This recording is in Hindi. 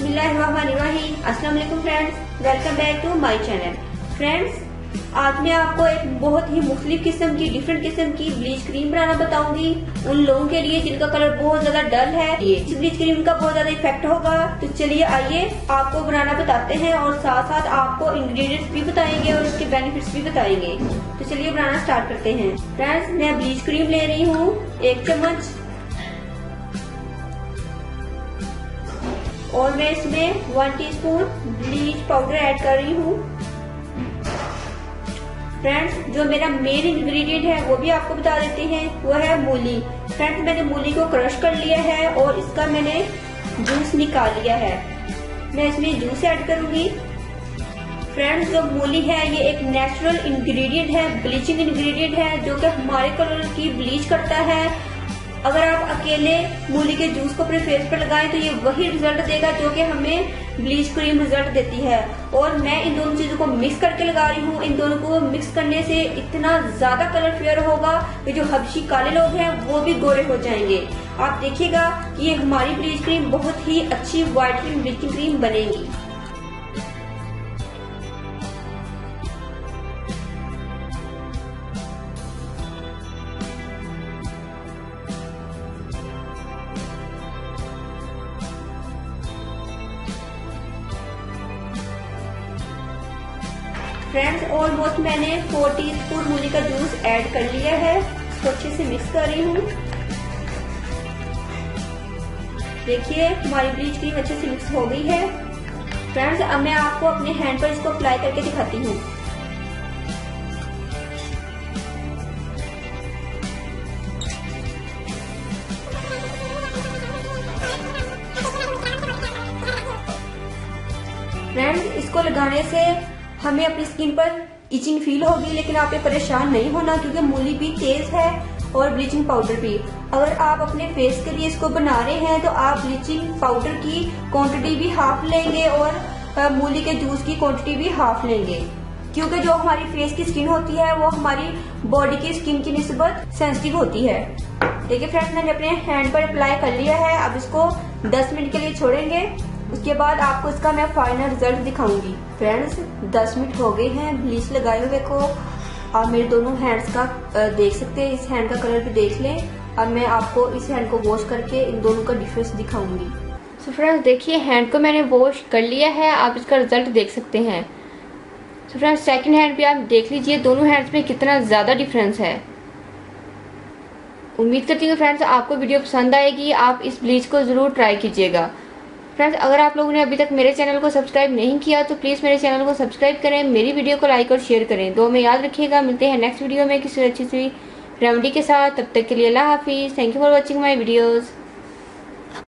बिस्मिल्लाहिर्रहमानिर्रहीम। अस्सलाम वालेकुम friends, welcome back to my channel. Friends, आज मैं आपको एक बहुत ही मुख्तलिफ किस्म की डिफरेंट किस्म की ब्लीच क्रीम बनाना बताऊंगी उन लोगों के लिए जिनका कलर बहुत ज्यादा डल है। इस ब्लीच क्रीम का बहुत ज्यादा इफेक्ट होगा। तो चलिए आइए आपको बनाना बताते हैं और साथ साथ आपको इंग्रेडिएंट्स भी बताएंगे और उसके बेनिफिट्स भी बताएंगे। तो चलिए बनाना स्टार्ट करते हैं। फ्रेंड्स, मैं ब्लीच क्रीम ले रही हूँ 1 चम्मच और मैं इसमें 1 टीस्पून ब्लीच पाउडर ऐड कर रही हूँ। फ्रेंड्स, जो मेरा मेन इंग्रेडिएंट है वो भी आपको बता देते हैं, वो है मूली। फ्रेंड्स, मैंने मूली को क्रश कर लिया है और इसका मैंने जूस निकाल लिया है। मैं इसमें जूस ऐड करूंगी। फ्रेंड्स, जो मूली है ये एक नेचुरल इंग्रेडिएंट है, ब्लीचिंग इंग्रेडिएंट है जो कि हमारे कलर की ब्लीच करता है। अगर आप अकेले मूली के जूस को अपने फेस पर लगाएं तो ये वही रिजल्ट देगा जो कि हमें ब्लीच क्रीम रिजल्ट देती है। और मैं इन दोनों चीजों को मिक्स करके लगा रही हूँ। इन दोनों को मिक्स करने से इतना ज्यादा कलर फेयर होगा कि जो हबशी काले लोग हैं वो भी गोरे हो जाएंगे। आप देखिएगा कि ये हमारी ब्लीच क्रीम बहुत ही अच्छी व्हाइटनिंग ब्लीचिंग क्रीम बनेगी। फ्रेंड्स, ऑलमोस्ट मैंने 4 टीस्पून मूली का जूस ऐड कर लिया है। इसको अच्छे से मिक्स कर रही हूँ। देखिए हमारी ब्लीच क्रीम अच्छे से मिक्स हो गई है। फ्रेंड्स, अब मैं आपको अपने हैंड पर इसको अप्लाई करके दिखाती हूँ। फ्रेंड्स, इसको लगाने से हमें अपनी स्किन पर इचिंग फील होगी, लेकिन आप ये परेशान नहीं होना क्योंकि मूली भी तेज है और ब्लीचिंग पाउडर भी। अगर आप अपने फेस के लिए इसको बना रहे हैं तो आप ब्लीचिंग पाउडर की क्वांटिटी भी हाफ लेंगे और मूली के जूस की क्वांटिटी भी हाफ लेंगे, क्योंकि जो हमारी फेस की स्किन होती है वो हमारी बॉडी की स्किन की निस्बत सेंसिटिव होती है। देखिए फ्रेंड्स, मैंने अपने हैंड पर अप्लाई कर लिया है। अब इसको 10 मिनट के लिए छोड़ेंगे, उसके बाद आपको इसका मैं फाइनल रिजल्ट दिखाऊंगी। फ्रेंड्स, 10 मिनट हो गए हैं ब्लीच लगाए हुए को। आप मेरे दोनों हैंड्स का देख सकते हैं, इस हैंड का कलर भी देख लें। अब मैं आपको इस हैंड को वॉश करके इन दोनों का डिफरेंस दिखाऊंगी। सो फ्रेंड्स, देखिए हैंड को मैंने वॉश कर लिया है, आप इसका रिजल्ट देख सकते हैं। सो फ्रेंड्स, सेकंड हैंड भी आप देख लीजिए दोनों हैंड्स में कितना ज्यादा डिफरेंस है। उम्मीद करती हूँ फ्रेंड्स आपको वीडियो पसंद आएगी, आप इस ब्लीच को जरूर ट्राई कीजिएगा। फ्रेंड्स, अगर आप लोगों ने अभी तक मेरे चैनल को सब्सक्राइब नहीं किया तो प्लीज़ मेरे चैनल को सब्सक्राइब करें, मेरी वीडियो को लाइक और शेयर करें। दो में याद रखिएगा। मिलते हैं नेक्स्ट वीडियो में किसी अच्छी सी रेमेडी के साथ। तब तक के लिए अल्लाह हाफिज़। Thank you for watching my videos.